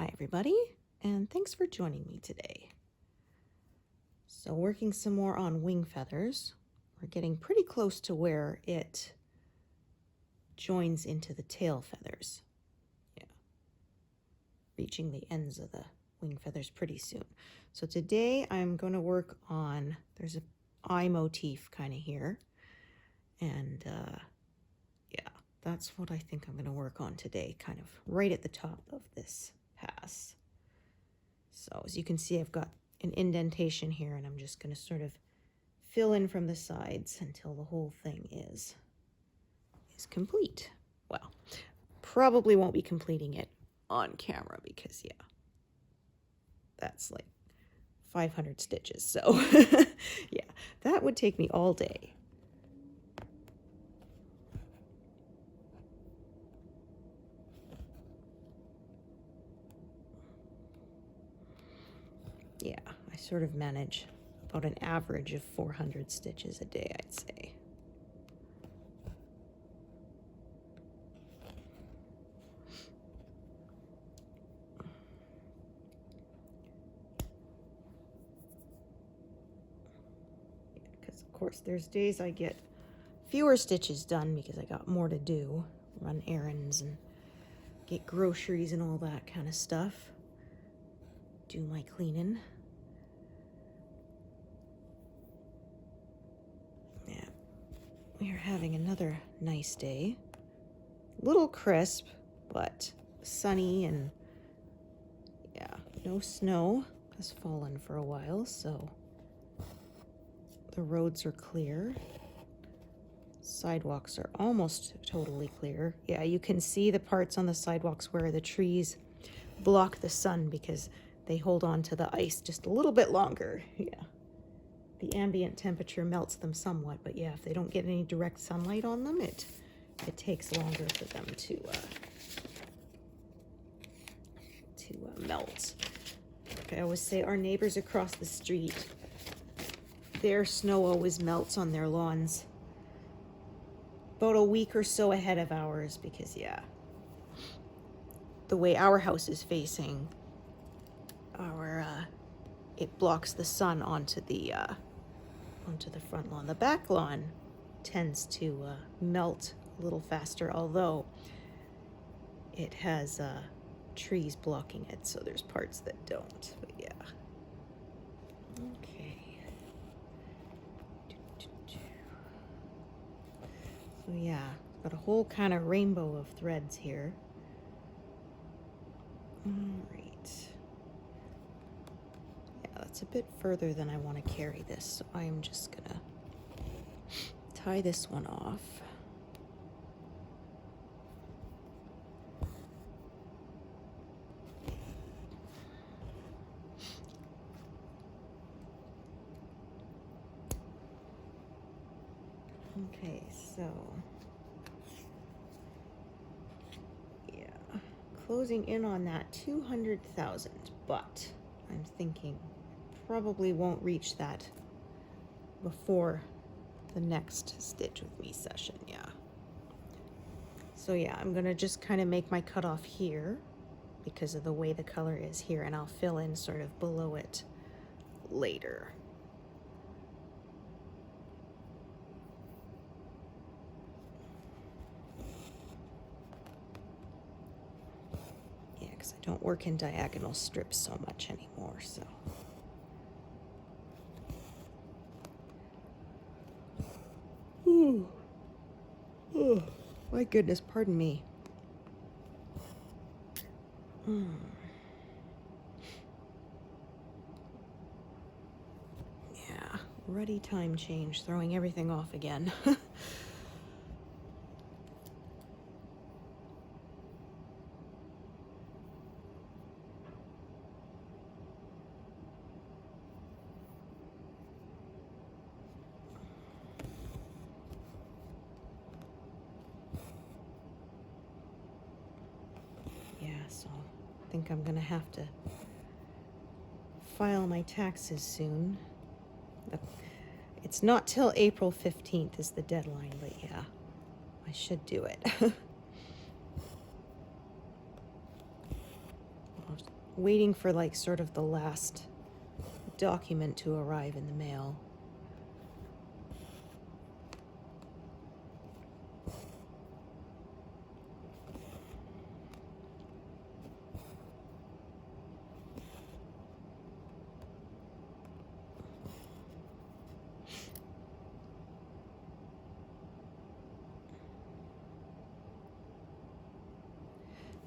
Hi everybody, and thanks for joining me today. So working some more on wing feathers. We're getting pretty close to where it joins into the tail feathers. Yeah, reaching the ends of the wing feathers pretty soon. So today I'm going to work on, there's an eye motif kind of here, and yeah, that's what I think I'm going to work on today, kind of right at the top of this pass. So as you can see, I've got an indentation here, and I'm just going to sort of fill in from the sides until the whole thing is complete. Well, probably won't be completing it on camera because, yeah, that's like 500 stitches. So, yeah, that would take me all day. Yeah, I sort of manage about an average of 400 stitches a day, I'd say. Because, of course, there's days I get fewer stitches done because I got more to do, run errands and get groceries and all that kind of stuff, do my cleaning. Yeah, we are having another nice day. A little crisp, but sunny, and yeah, no snow has fallen for a while, so the roads are clear. Sidewalks are almost totally clear. Yeah, you can see the parts on the sidewalks where the trees block the sun because they hold on to the ice just a little bit longer. Yeah, the ambient temperature melts them somewhat, but yeah, if they don't get any direct sunlight on them, it takes longer for them to melt. Like I always say, our neighbors across the street, their snow always melts on their lawns about a week or so ahead of ours because, yeah, the way our house is facing, it blocks the sun onto the front lawn. The back lawn tends to melt a little faster, although it has trees blocking it, so there's parts that don't. But yeah. Okay. So yeah, got a whole kind of rainbow of threads here. All right. Yeah, that's a bit further than I want to carry this, so I'm just gonna tie this one off. Okay, so yeah, closing in on that 200,000, but I'm thinking probably won't reach that before the next Stitch With Me session, yeah. So yeah, I'm gonna just kind of make my cutoff here because of the way the color is here, and I'll fill in sort of below it later. Yeah, because I don't work in diagonal strips so much anymore, so. Ooh. Oh, my goodness, pardon me. Yeah, ruddy time change, throwing everything off again. Yeah, so I think I'm gonna have to file my taxes soon. It's not till April 15th is the deadline, but yeah, I should do it. I'll waiting for like sort of the last document to arrive in the mail.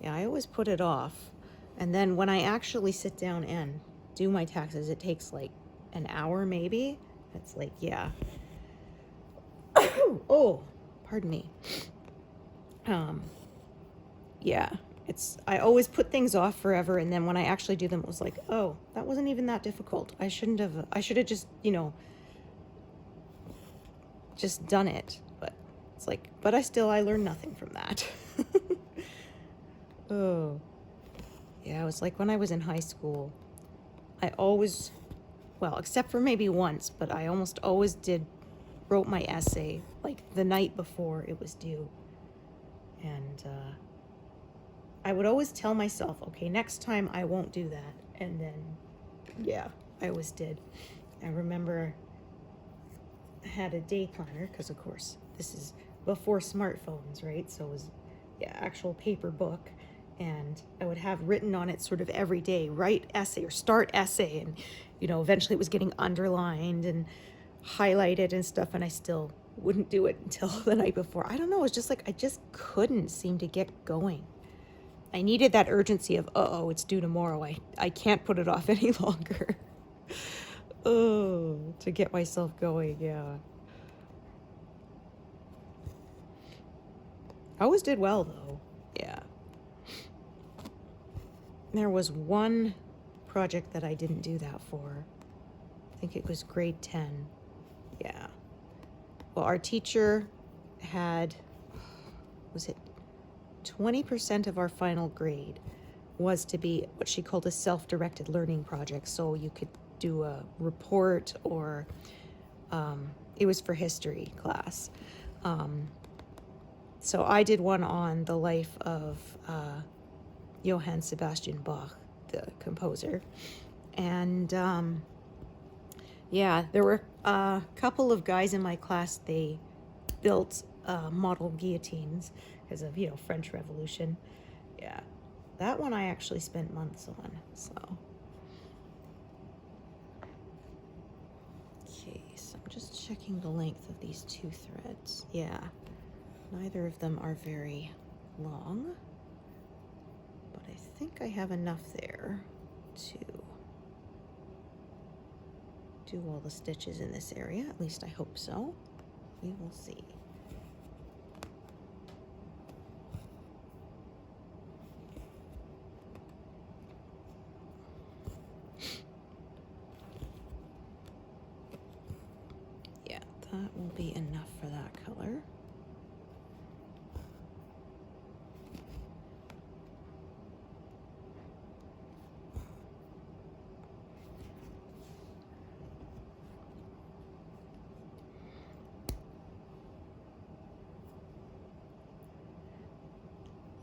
Yeah, I always put it off. And then when I actually sit down and do my taxes, it takes like an hour maybe. It's like, yeah. Oh, pardon me. Yeah, I always put things off forever, and then when I actually do them, it was like, oh, that wasn't even that difficult. I should have just, just done it. But it's like, but I learned nothing from that. Oh, yeah, it was like when I was in high school, I always, well, except for maybe once, but I almost always wrote my essay like the night before it was due. And I would always tell myself, okay, next time I won't do that. And then, yeah, I always did. I remember I had a day planner, because of course this is before smartphones, right? So it was, yeah, actual paper book. And I would have written on it sort of every day, write essay or start essay. And, eventually it was getting underlined and highlighted and stuff. And I still wouldn't do it until the night before. I don't know. It was just like, I just couldn't seem to get going. I needed that urgency of, uh-oh, it's due tomorrow. I can't put it off any longer. Oh, to get myself going, yeah. I always did well, though. Yeah. There was one project that I didn't do that for. I think it was grade 10. Yeah. Well, our teacher had, was it 20% of our final grade was to be what she called a self-directed learning project. So you could do a report, or it was for history class. So I did one on the life of Johann Sebastian Bach, the composer. And yeah, there were a couple of guys in my class, they built model guillotines because of, French Revolution. Yeah, that one I actually spent months on, so. Okay, so I'm just checking the length of these two threads. Yeah, neither of them are very long, but I think I have enough there to do all the stitches in this area. At least I hope so. We will see. Yeah, that will be enough for that color.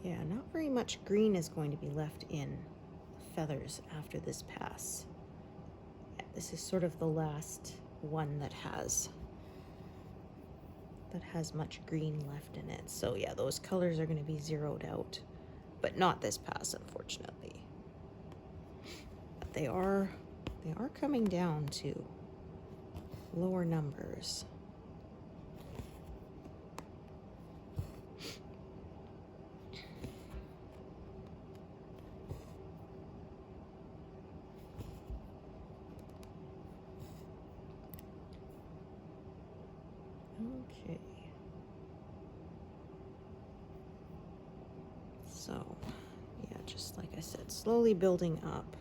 Yeah, not very much green is going to be left in feathers after this pass. Yeah, this is sort of the last one that has much green left in it. So yeah, those colors are going to be zeroed out, but not this pass, unfortunately. But they are coming down to lower numbers. Okay. So, yeah, just like I said, slowly building up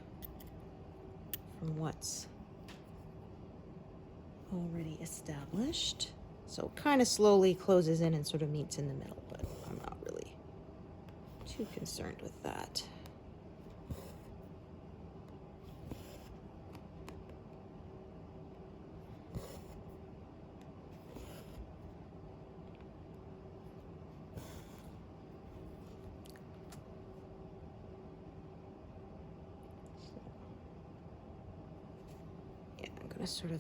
from what's already established. So kind of slowly closes in and sort of meets in the middle, but I'm not really too concerned with that.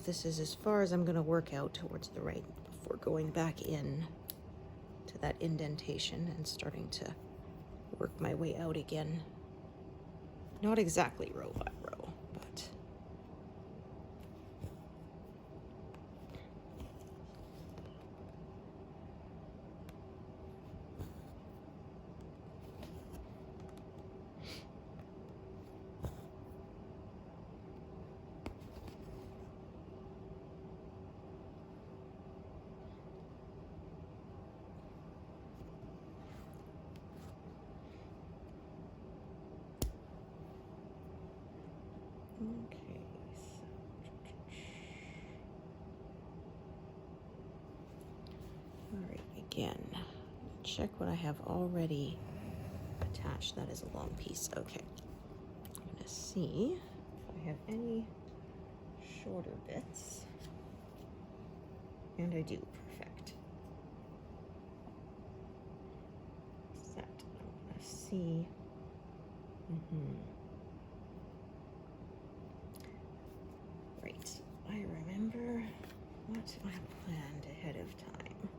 this is as far as I'm going to work out towards the right before going back in to that indentation and starting to work my way out again. Not exactly row by row, but okay, all right, again, check what I have already attached. That is a long piece. Okay, I'm gonna see if I have any shorter bits, and I do. Perfect. Set. I'm gonna see. Right. I remember what I planned ahead of time.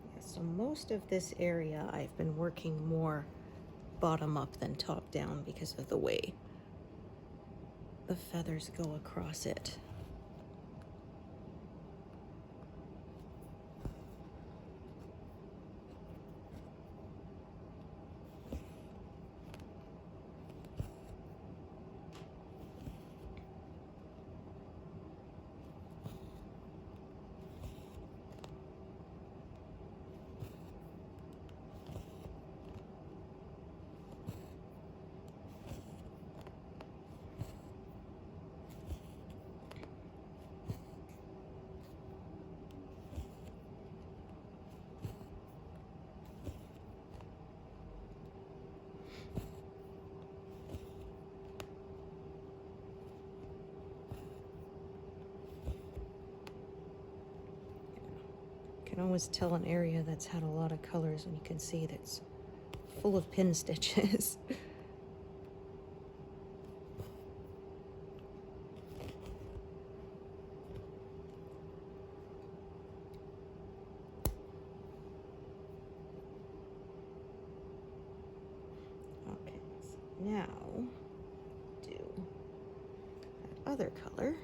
Yeah, so most of this area I've been working more bottom up than top down because of the way the feathers go across it. You can always tell an area that's had a lot of colors when you can see that's full of pin stitches. Okay, so now do that other color.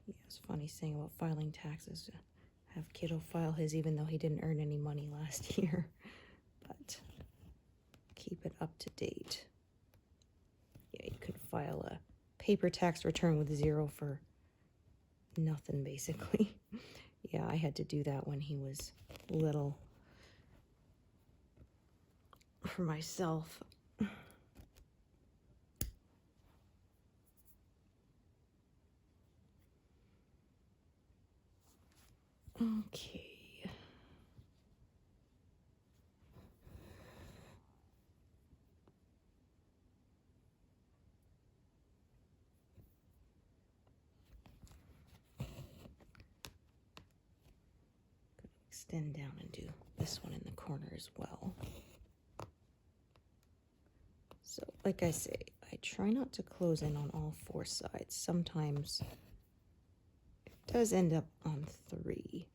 Yeah, it's funny saying about filing taxes. Have kiddo file his even though he didn't earn any money last year. But keep it up to date. Yeah, you could file a paper tax return with 0 for nothing, basically. Yeah, I had to do that when he was little for myself. Okay. Extend down and do this one in the corner as well. So, like I say, I try not to close in on all 4 sides. Sometimes it does end up on 3.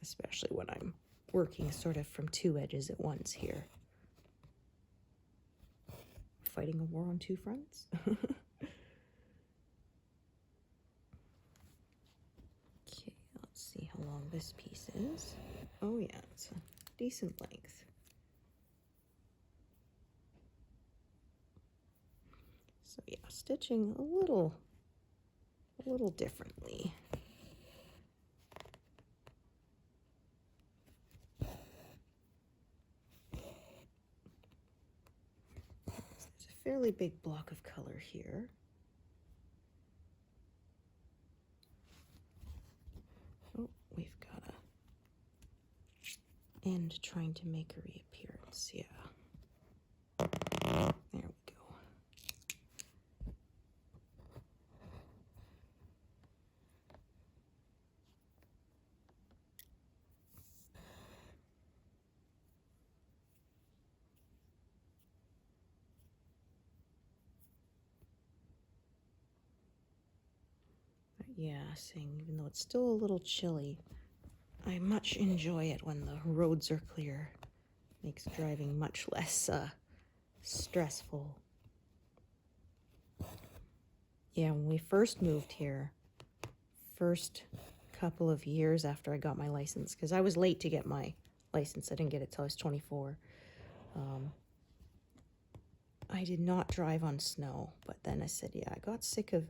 Especially when I'm working sort of from two edges at once here. Fighting a war on two fronts. Okay, let's see how long this piece is. Oh yeah, it's a decent length. So yeah, stitching a little differently. There's a fairly big block of color here. Oh, we've got a end trying to make a reappearance, yeah. There we go. Yeah, saying even though it's still a little chilly, I much enjoy it when the roads are clear. Makes driving much less stressful. Yeah, when we first moved here, first couple of years after I got my license, because I was late to get my license. I didn't get it till I was 24. I did not drive on snow, but then I said, yeah, I got sick of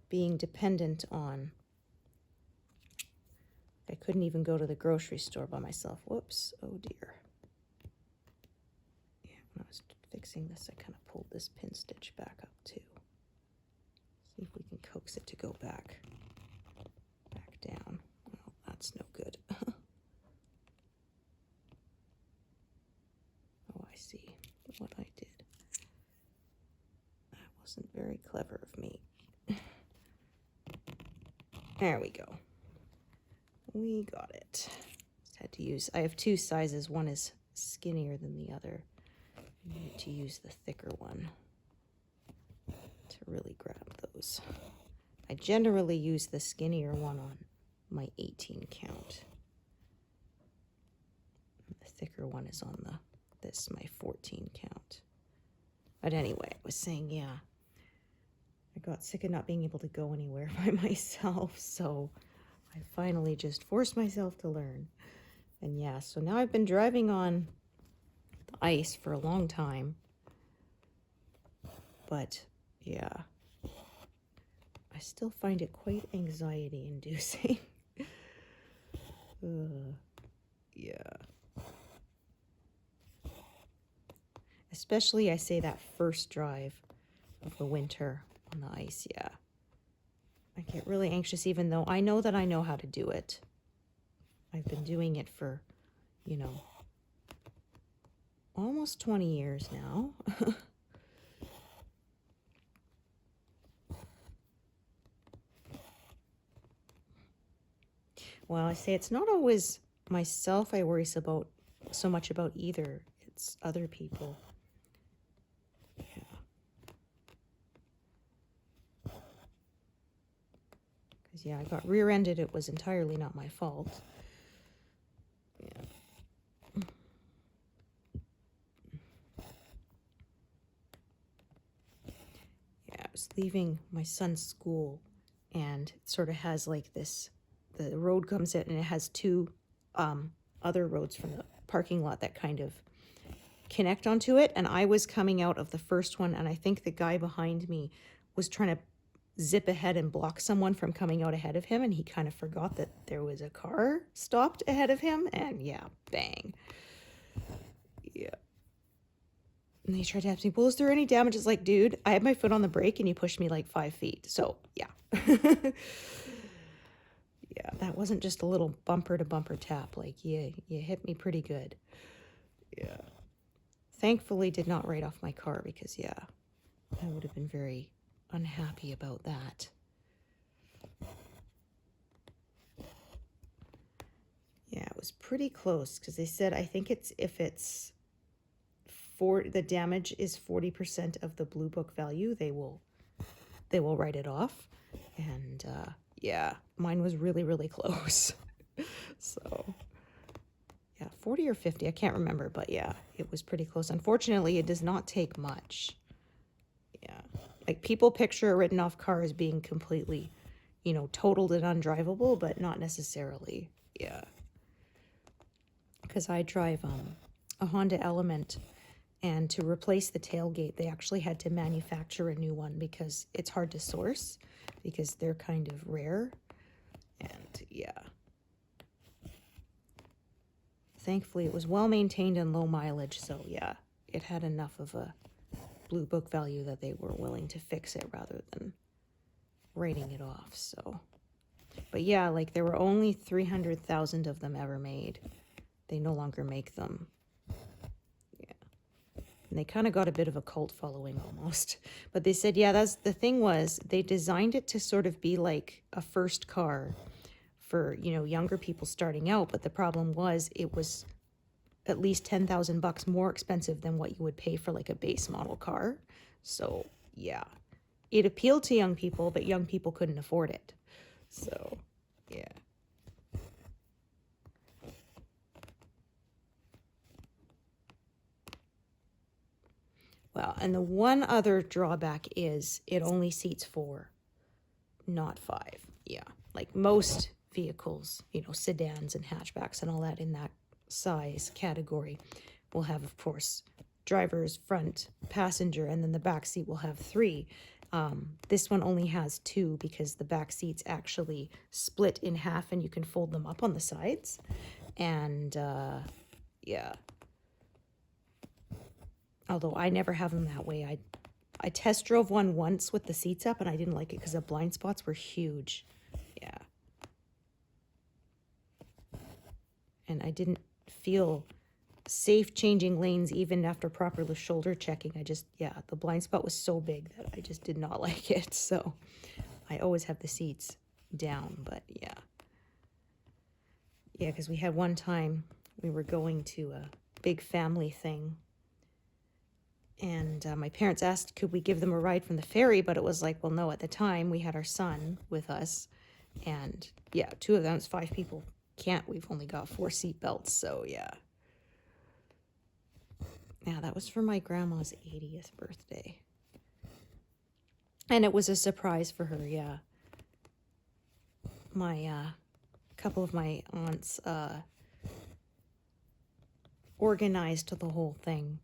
being dependent on, I couldn't even go to the grocery store by myself. Whoops, oh dear. Yeah, when I was fixing this, I kind of pulled this pin stitch back up too. See if we can coax it to go back down. Well, that's no good. Oh, I see what I did. That wasn't very clever of me. There we go. We got it. Just had to use, I have two sizes. One is skinnier than the other. I need to use the thicker one to really grab those. I generally use the skinnier one on my 18 count. The thicker one is on my 14 count. But anyway, I was saying, yeah, I got sick of not being able to go anywhere by myself, so I finally just forced myself to learn. And yeah, so now I've been driving on the ice for a long time. But yeah, I still find it quite anxiety inducing. Yeah. Especially, I say, that first drive of the winter on the ice, yeah. I get really anxious even though I know that I know how to do it. I've been doing it for, you know, almost 20 years now. Well, I say it's not always myself I worry so much about either. It's other people. Yeah. Because, yeah, I got rear-ended. It was entirely not my fault. Yeah. Yeah, I was leaving my son's school, and it sort of has like this, the road comes in and it has two other roads from the parking lot that kind of connect onto it, and I was coming out of the first one, and I think the guy behind me was trying to zip ahead and block someone from coming out ahead of him, and he kind of forgot that there was a car stopped ahead of him, and yeah, bang. Yeah. And he tried to ask me, well, is there any damage? It's like, dude, I had my foot on the brake and you pushed me like 5 feet, so yeah. Yeah, that wasn't just a little bumper to bumper tap. Like, you hit me pretty good. Yeah. Thankfully did not write off my car because, yeah, I would have been very unhappy about that. Yeah, it was pretty close because they said, I think it's, if it's the damage is 40% of the Blue Book value, they will write it off. And yeah, mine was really, really close. So Yeah, 40 or 50, I can't remember, but yeah, it was pretty close. Unfortunately, it does not take much. Yeah, like people picture a written off car as being completely, you know, totaled and undrivable, but not necessarily. Yeah, because I drive a Honda Element, and to replace the tailgate, they actually had to manufacture a new one because it's hard to source because they're kind of rare. And yeah, thankfully it was well maintained and low mileage, so yeah, it had enough of a blue book value that they were willing to fix it rather than writing it off. So, but yeah, like there were only 300,000 of them ever made. They no longer make them. Yeah, and they kind of got a bit of a cult following almost. But they said, yeah, that's the thing, was they designed it to sort of be like a first car for, you know, younger people starting out. But the problem was it was at least 10,000 bucks more expensive than what you would pay for like a base model car. So yeah, it appealed to young people, but young people couldn't afford it. So yeah. Well, and the one other drawback is it only seats 4, not 5. Yeah, like most vehicles, you know, sedans and hatchbacks and all that in that size category will have, of course, driver's front, passenger, and then the back seat will have 3. This one only has 2 because the back seats actually split in half and you can fold them up on the sides. And yeah, although I never have them that way. I test drove one once with the seats up and I didn't like it because the blind spots were huge. Yeah. And I didn't feel safe changing lanes even after proper shoulder checking. Yeah, the blind spot was so big that I just did not like it. So I always have the seats down, but yeah. Yeah, because we had one time we were going to a big family thing, and my parents asked, could we give them a ride from the ferry? But it was like, well, no, at the time we had our son with us, and yeah, 2 of them, it's 5 people. We've only got 4 seat belts, so yeah. Yeah, that was for my grandma's 80th birthday. And it was a surprise for her, yeah. My, couple of my aunts, organized the whole thing.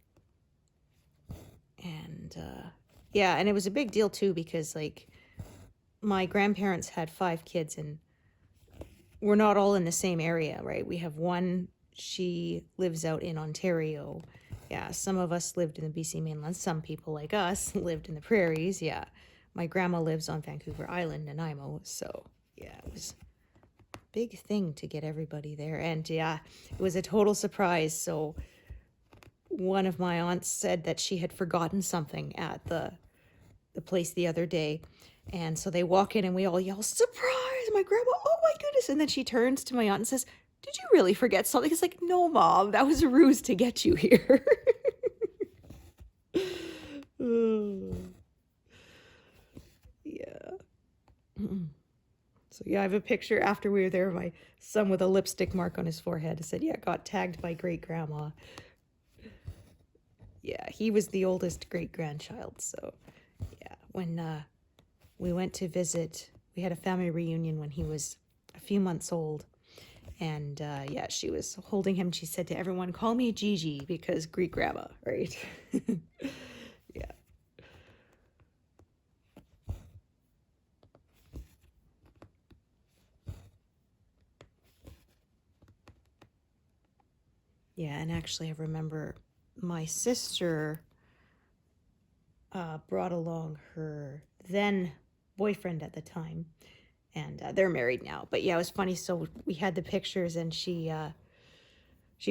And, yeah, and it was a big deal too because, like, my grandparents had 5 kids and we're not all in the same area, right? We have one, she lives out in Ontario. Yeah, some of us lived in the BC mainland. Some people like us lived in the prairies. Yeah, my grandma lives on Vancouver Island, Nanaimo. So yeah, it was a big thing to get everybody there. And yeah, it was a total surprise. So one of my aunts said that she had forgotten something at the place the other day. And so they walk in and we all yell, surprise, my grandma, oh my goodness. And then she turns to my aunt and says, did you really forget something? It's like, no, Mom, that was a ruse to get you here. Yeah. So yeah, I have a picture after we were there of my son with a lipstick mark on his forehead. It said, yeah, got tagged by great grandma. Yeah, he was the oldest great grandchild. So yeah, when we went to visit, we had a family reunion when he was a few months old. And yeah, she was holding him. She said to everyone, call me Gigi because great grandma, right? Yeah. Yeah, and actually I remember my sister brought along her then boyfriend at the time, and they're married now. But yeah, it was funny. So we had the pictures, and she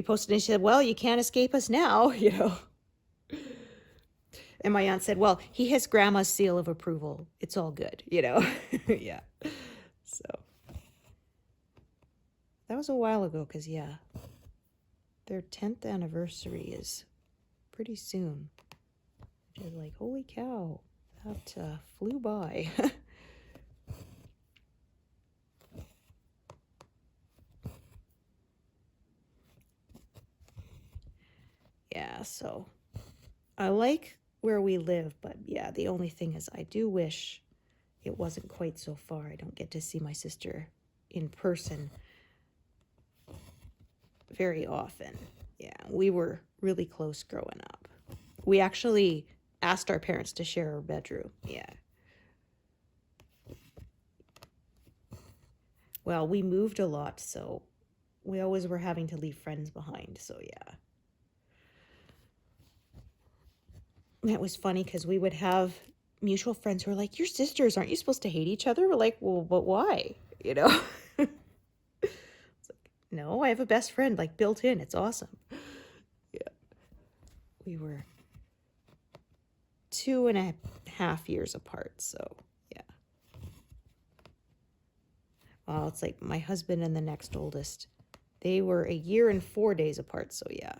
posted and she said, well, you can't escape us now, you know. And my aunt said, well, he has grandma's seal of approval. It's all good, you know. Yeah. So that was a while ago because, yeah, their 10th anniversary is pretty soon. Which is like, holy cow, that flew by. yeah, so I like where we live, but yeah, the only thing is I do wish it wasn't quite so far. I don't get to see my sister in person very often. Yeah, we were really close growing up. We actually asked our parents to share our bedroom. Yeah. Well, we moved a lot, so we always were having to leave friends behind. So yeah. It was funny because we would have mutual friends who were like, "Your sisters, aren't you supposed to hate each other?" We're like, "Well, but why?" You know? It's like, no, I have a best friend like built in. It's awesome. Yeah. We were 2.5 years apart, so yeah. Well, it's like my husband and the next oldest, they were 1 year and 4 days apart, so yeah.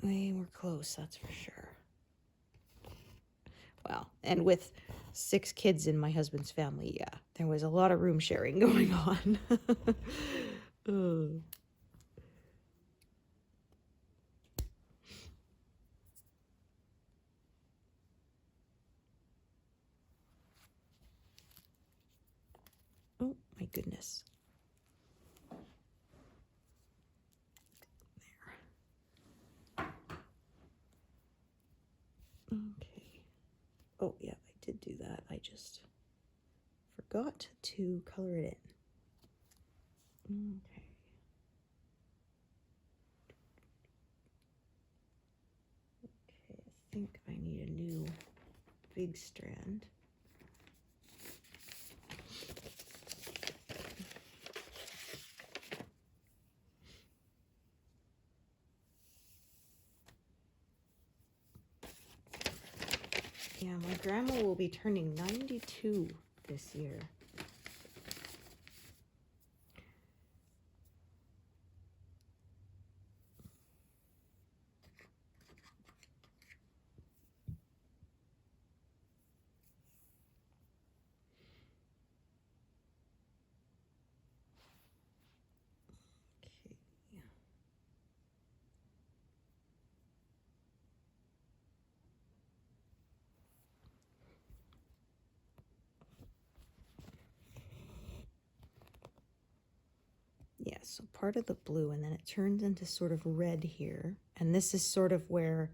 They were close, that's for sure. Well, and with 6 kids in my husband's family, yeah, there was a lot of room sharing going on. Oh, my goodness. There. Okay. Oh, yeah, I did do that. I just forgot to color it in. Okay. Okay, I think I need a new big strand. Yeah, my grandma will be turning 92 this year. Okay. Yeah, so part of the blue, and then it turns into sort of red here. And this is sort of where,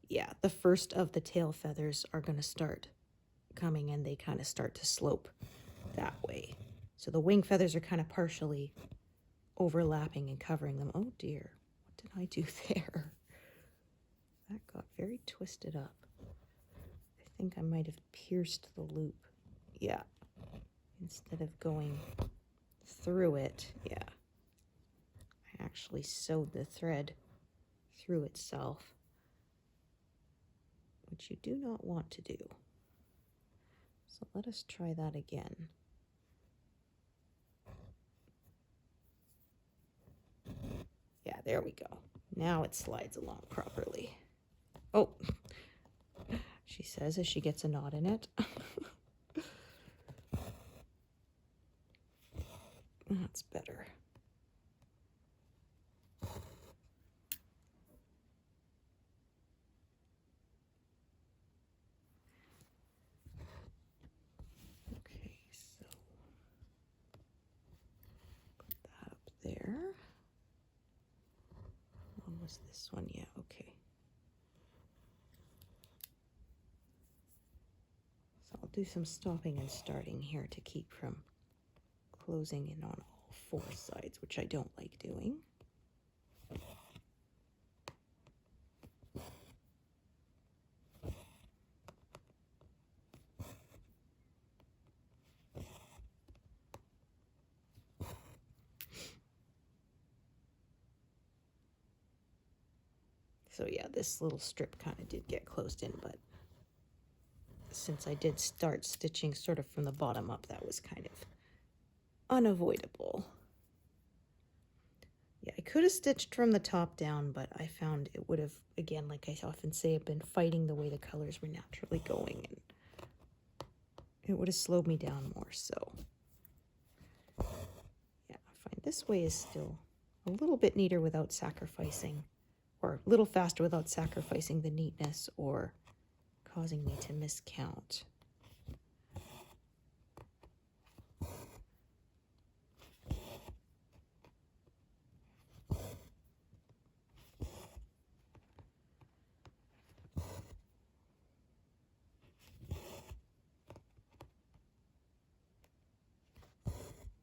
yeah, the first of the tail feathers are going to start coming, and they kind of start to slope that way. So the wing feathers are kind of partially overlapping and covering them. Oh dear, what did I do there? That got very twisted up. I think I might have pierced the loop. Yeah, instead of going through it, yeah. I actually sewed the thread through itself, which you do not want to do. So let us try that again. Yeah, there we go. Now it slides along properly. Oh, she says as she gets a knot in it. That's better. Okay, so put that up there. What was this one? Yeah, okay. So I'll do some stopping and starting here to keep from closing in on all 4 sides, which I don't like doing. So yeah, this little strip kind of did get closed in, but since I did start stitching sort of from the bottom up, that was kind of unavoidable. Yeah, I could have stitched from the top down, but I found it would have, again, like I often say, I've been fighting the way the colors were naturally going, and it would have slowed me down more, so yeah, I find this way is still a little bit neater without sacrificing, or a little faster without sacrificing the neatness or causing me to miscount.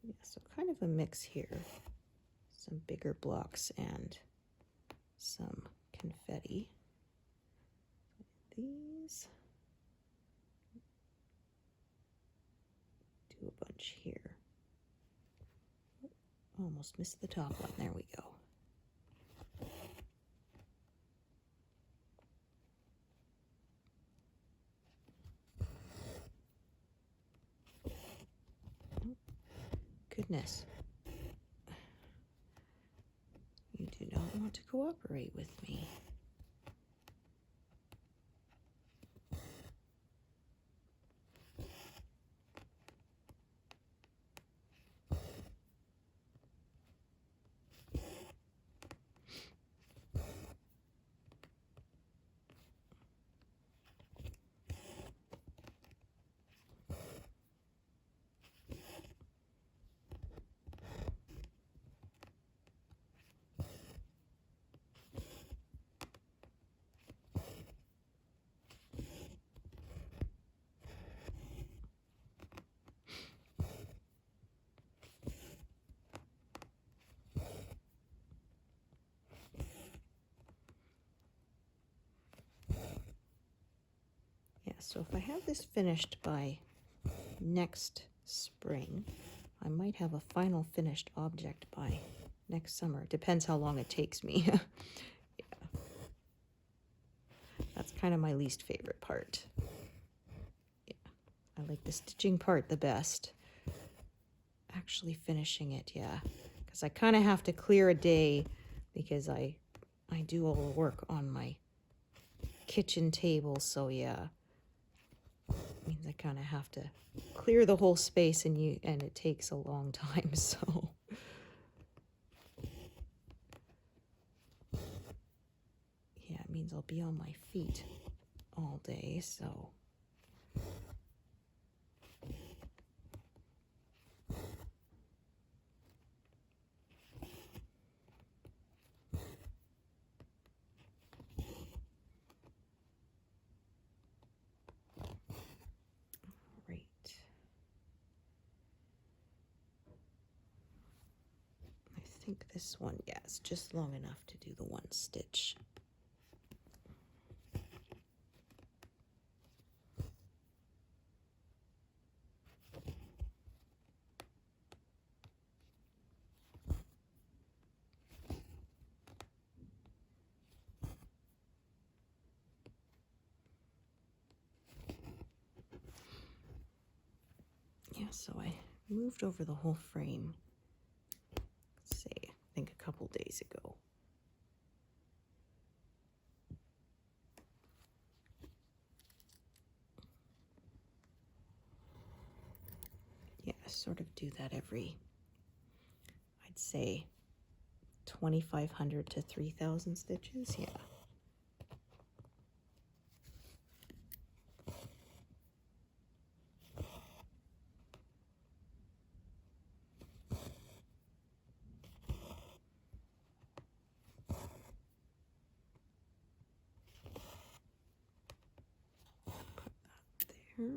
Yeah, so kind of a mix here. Some bigger blocks and some confetti. These. Do a bunch here. Almost missed the top one. There we go. Goodness. You do not want to cooperate with me. So if I have this finished by next spring, I might have a final finished object by next summer. It depends how long it takes me. Yeah. That's kind of my least favorite part. Yeah. I like the stitching part the best. Actually finishing it, yeah. Because I kind of have to clear a day because I do all the work on my kitchen table, so yeah. Means I kind of have to clear the whole space, and it takes a long time, so yeah, it means I'll be on my feet all day, so I think this one, yeah, it's just long enough to do the one stitch. Yeah, so I moved over the whole frame. Let's see, I think a couple days ago. Yeah, I sort of do that every, I'd say, 2,500 to 3,000 stitches, yeah. Put that there.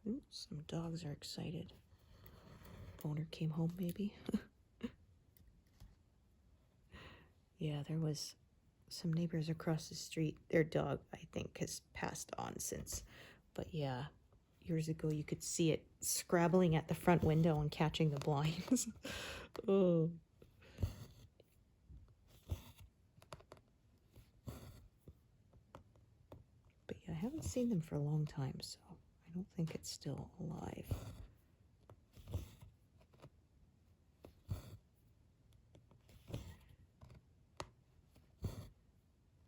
Ooh, some dogs are excited. Owner came home, maybe. Yeah, there was some neighbors across the street. Their dog, I think, has passed on since. But yeah, years ago you could see it scrabbling at the front window and catching the blinds. Oh. But yeah, I haven't seen them for a long time, so I don't think it's still alive.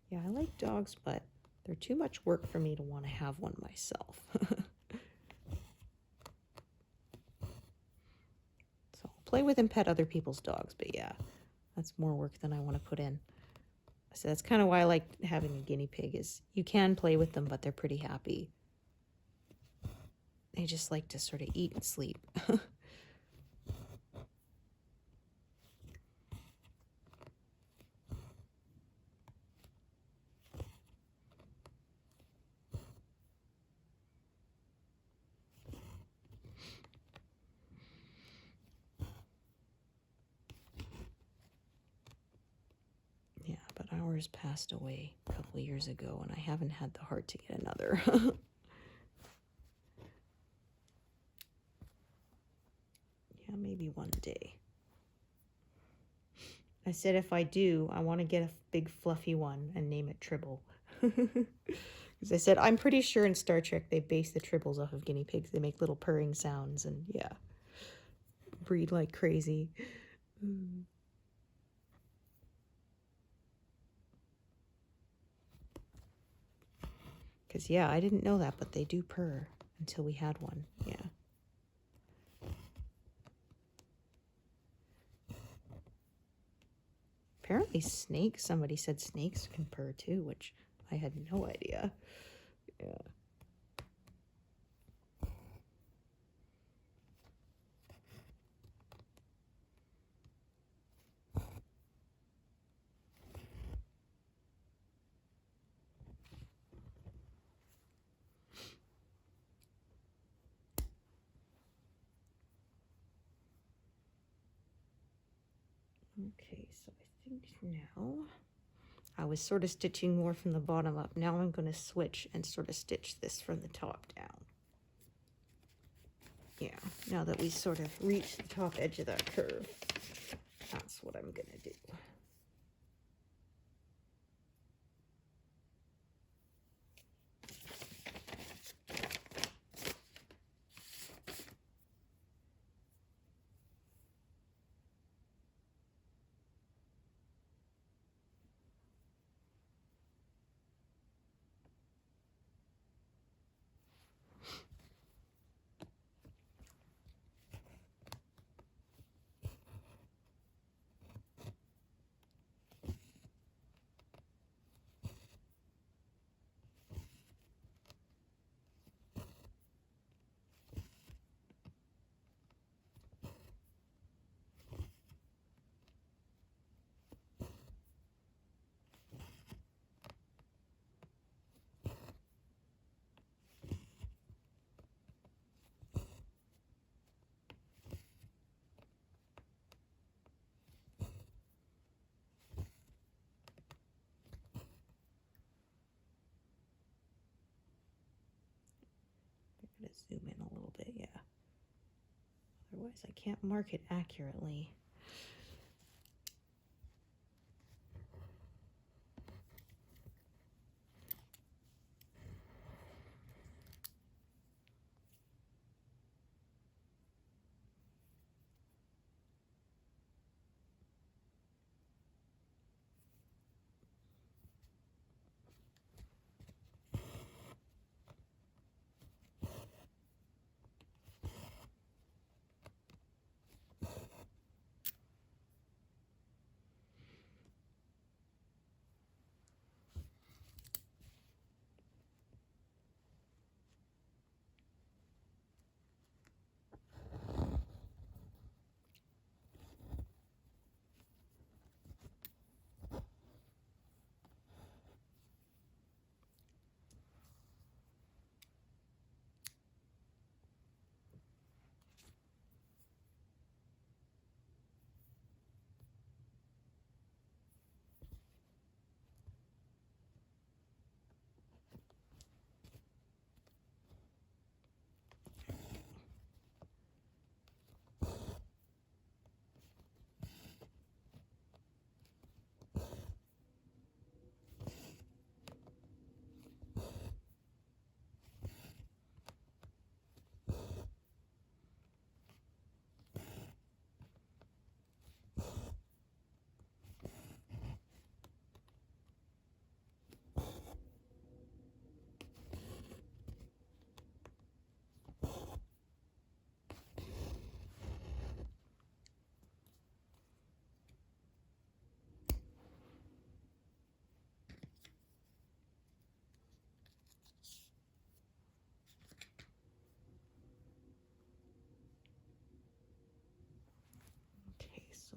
Yeah, I like dogs, but they're too much work for me to want to have one myself. So I'll play with and pet other people's dogs, but yeah, that's more work than I want to put in. So that's kind of why I like having a guinea pig, is you can play with them, but they're pretty happy. They just like to sort of eat and sleep. Yeah, but ours passed away a couple of years ago, and I haven't had the heart to get another. Yeah, maybe one day. I said if I do, I want to get a big fluffy one and name it Tribble. Because I said, I'm pretty sure in Star Trek they base the Tribbles off of guinea pigs. They make little purring sounds and, yeah, breed like crazy. Because, yeah, I didn't know that, but they do purr until we had one. Yeah. Apparently snakes, somebody said snakes can purr too, which I had no idea. Yeah. Okay, so I think now I was sort of stitching more from the bottom up. Now I'm going to switch and sort of stitch this from the top down. Yeah, now that we sort of reached the top edge of that curve, that's what I'm going to do. I'm going to zoom in a little bit, yeah. Otherwise I can't mark it accurately.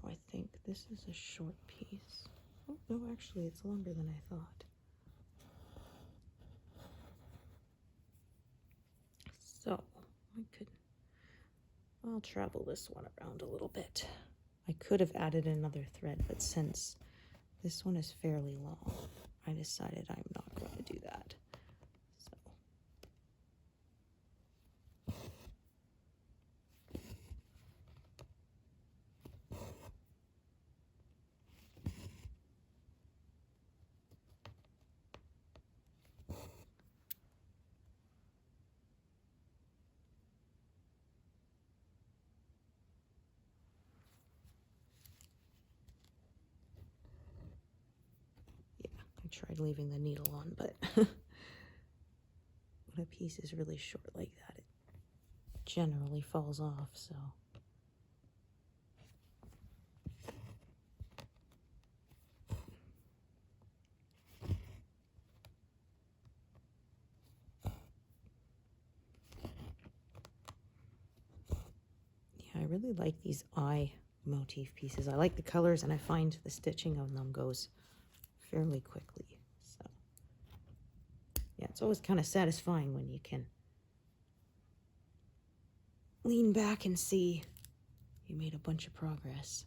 I think this is a short piece. Oh, no, actually, it's longer than I thought. So, I'll travel this one around a little bit. I could have added another thread, but since this one is fairly long, I decided I'm not going to do that. So. I tried leaving the needle on, but when a piece is really short like that, it generally falls off, so. Yeah, I really like these eye motif pieces. I like the colors, and I find the stitching of them goes fairly quickly. So yeah, it's always kind of satisfying when you can lean back and see you made a bunch of progress.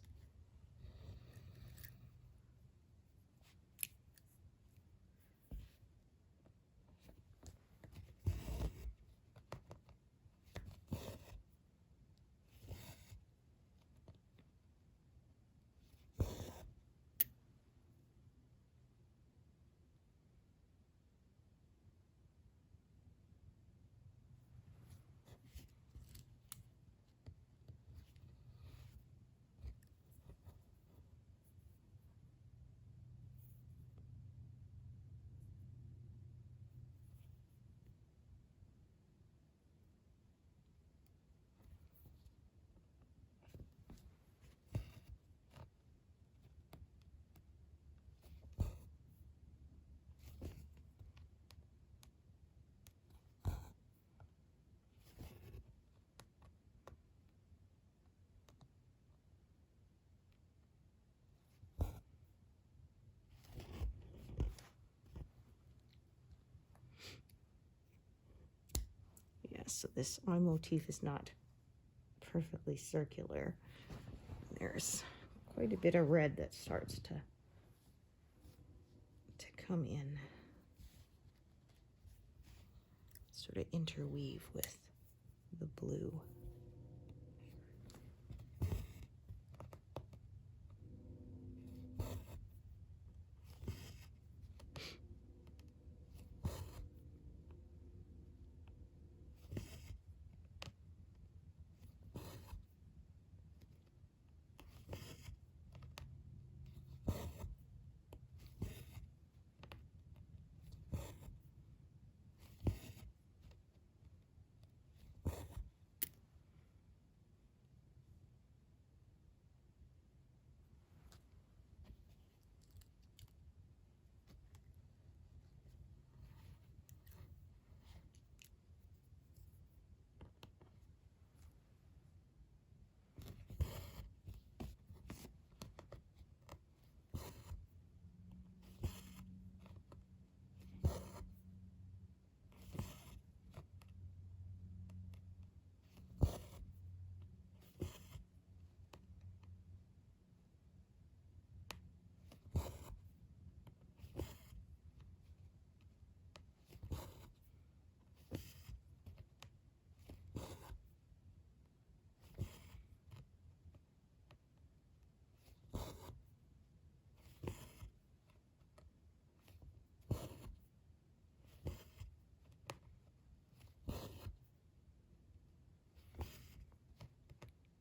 So this eye motif is not perfectly circular. There's quite a bit of red that starts to come in, sort of interweave with the blue.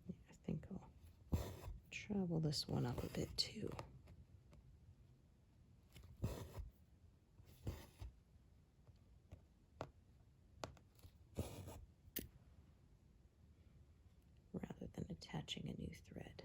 I think I'll travel this one up a bit too. Rather than attaching a new thread.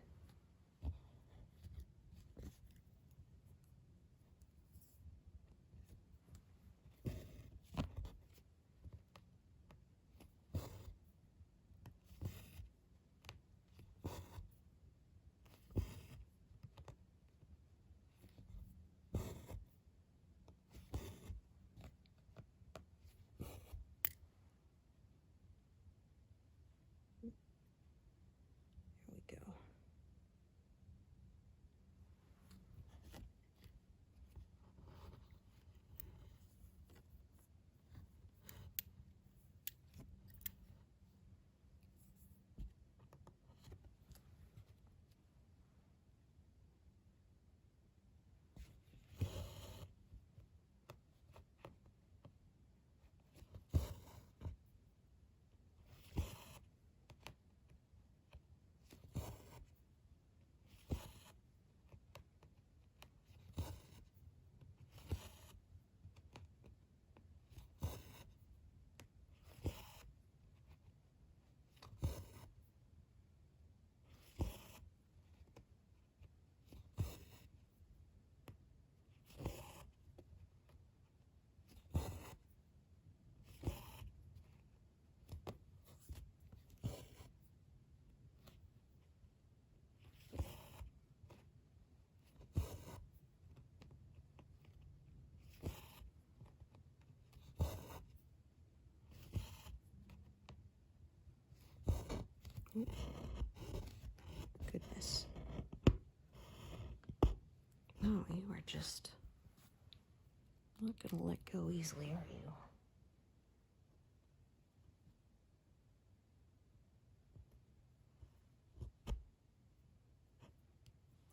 Oop. Goodness. Oh, you are just not going to let go easily, are you?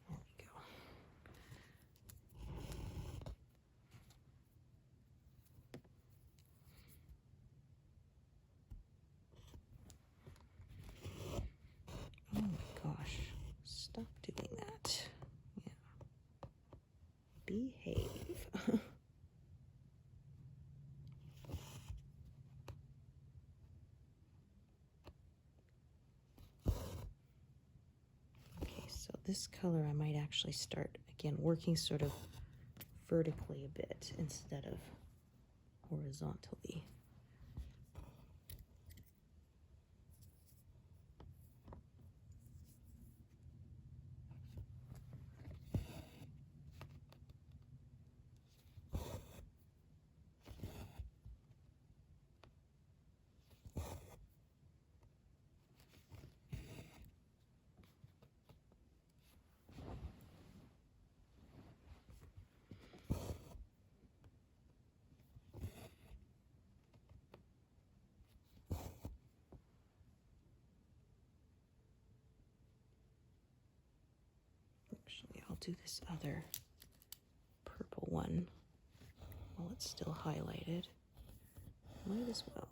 There we go. Oh my gosh. Stop doing that. Yeah. Behave. Okay, so this color I might actually start, again, working sort of vertically a bit instead of horizontally. Actually, I'll do this other purple one while it's still highlighted. Might as well.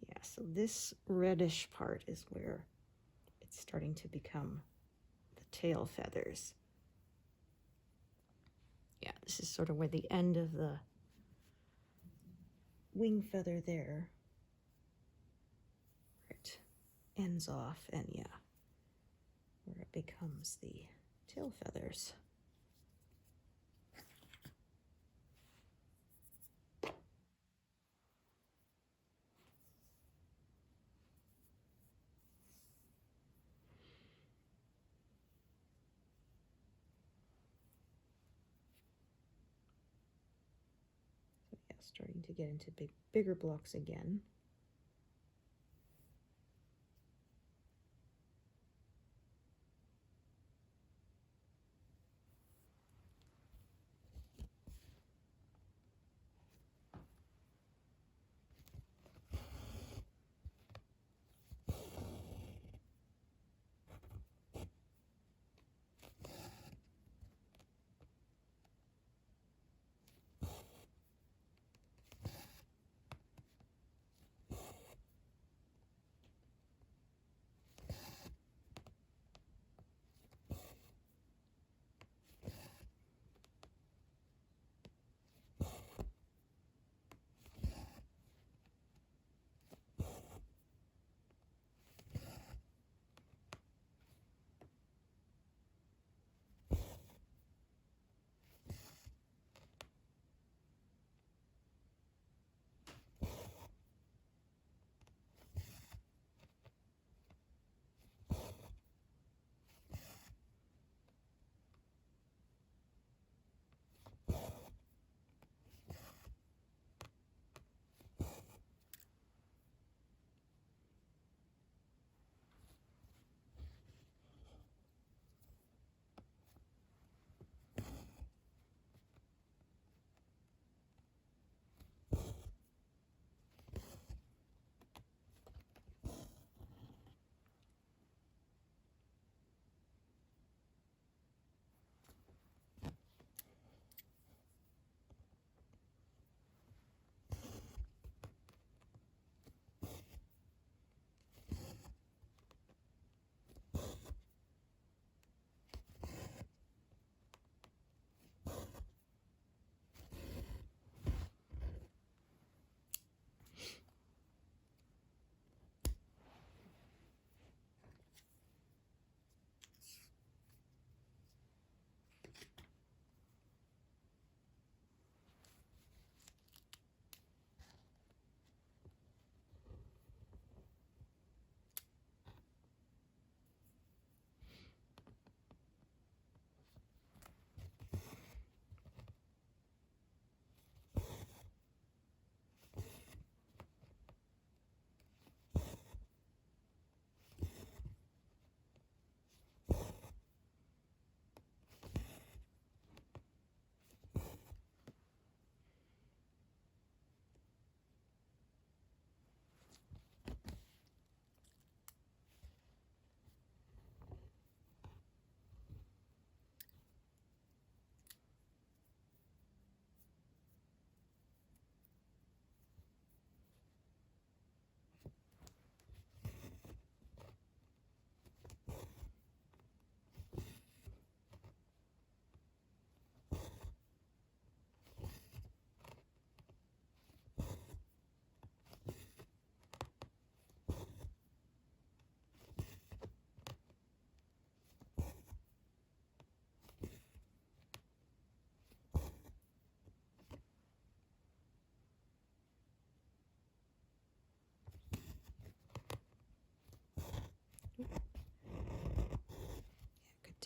Yeah, so this reddish part is where it's starting to become the tail feathers. Yeah, this is sort of where the end of the wing feather there, where it ends off, and yeah, where it becomes the tail feathers. So yeah, starting to get into bigger blocks again.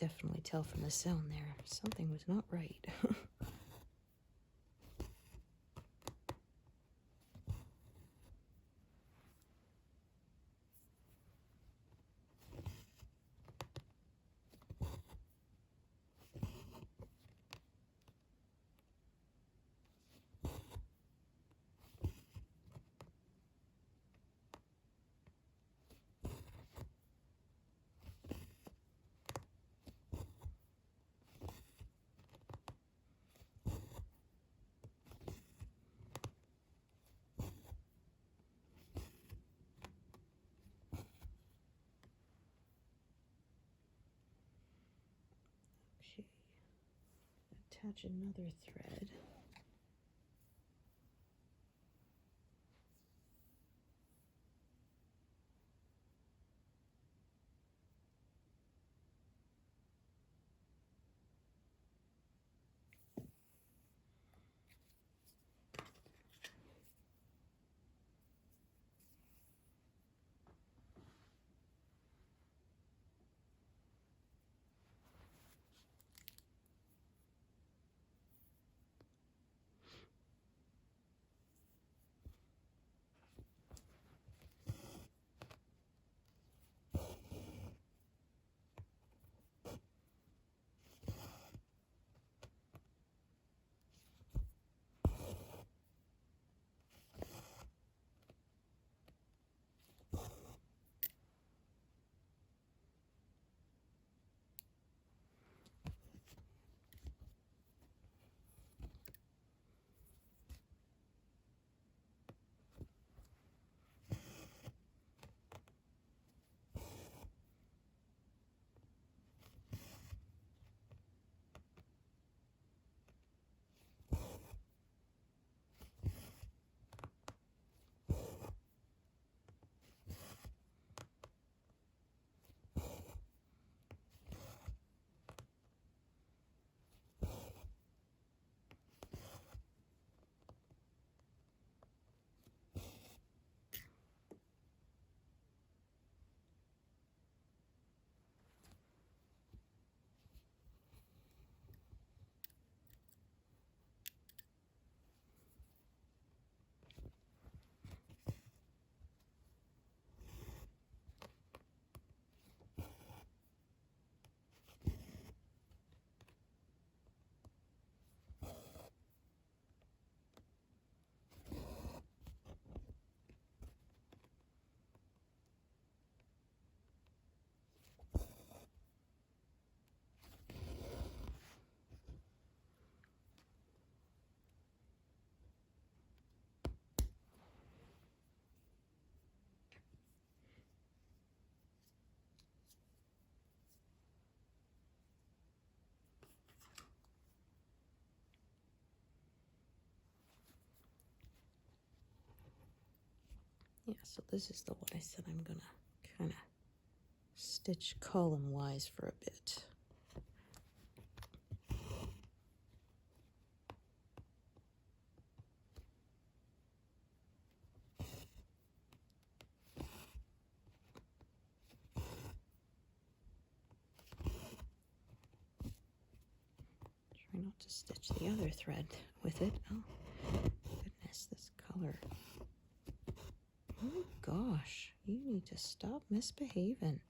definitely tell from the sewn there. Something was not right. Okay, attach another thread. Yeah, so this is the one I said I'm gonna kind of stitch column-wise for a bit. Try not to stitch the other thread with it. Oh, goodness, this color. Oh my gosh, you need to stop misbehaving.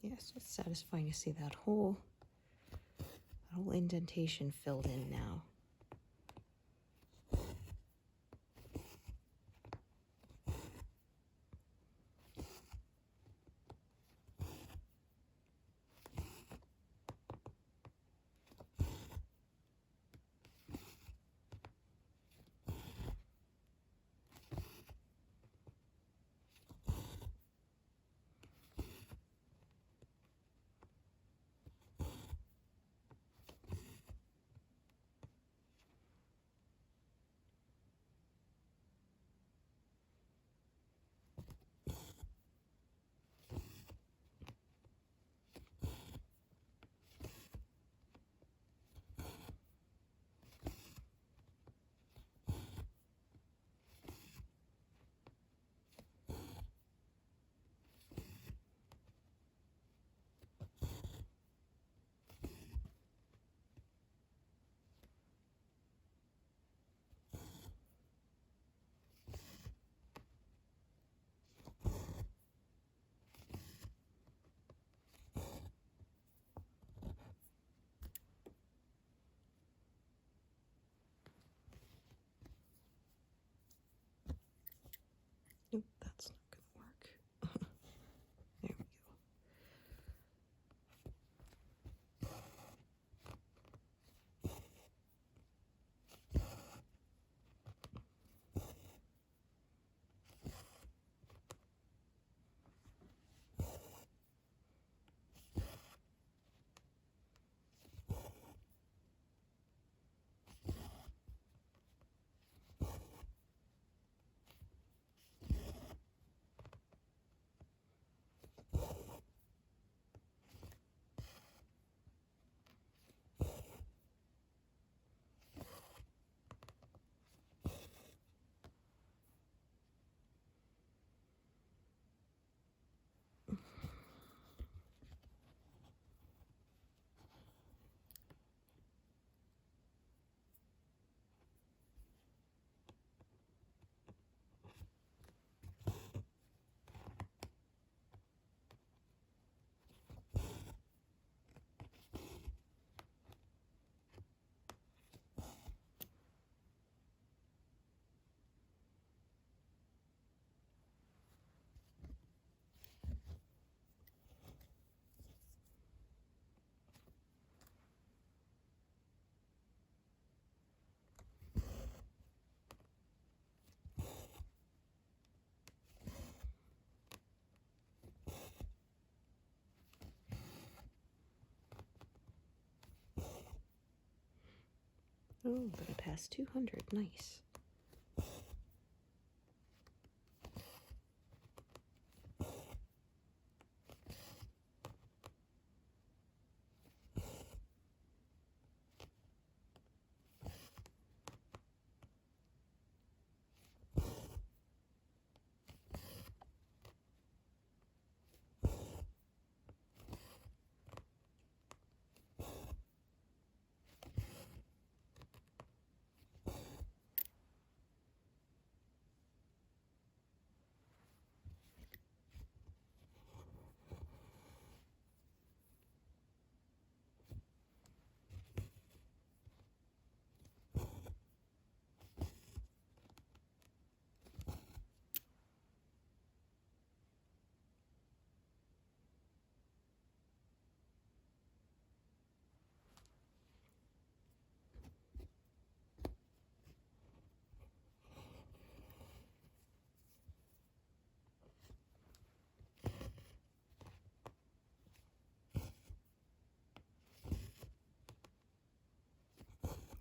Yes, it's satisfying to see that whole indentation filled in now. Nope, that's not going to work. There we go. Oh, but it passed 200. Nice.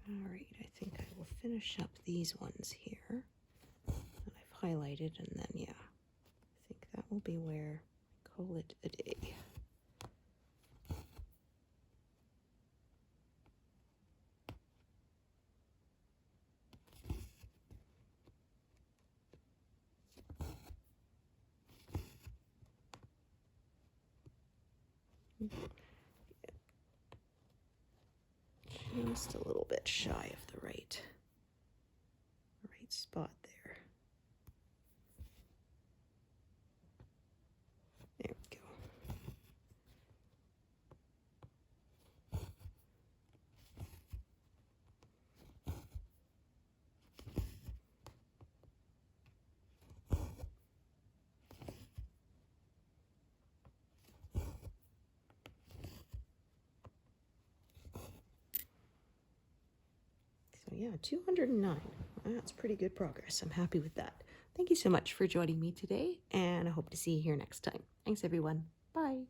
All right, I think I will finish up these ones here that I've highlighted, and then, yeah, I think that will be where I call it a day. Just a little bit shy of the right spot there. There we go. yeah, 209. That's pretty good progress. I'm happy with that. Thank you so much for joining me today, and I hope to see you here next time. Thanks, everyone. Bye.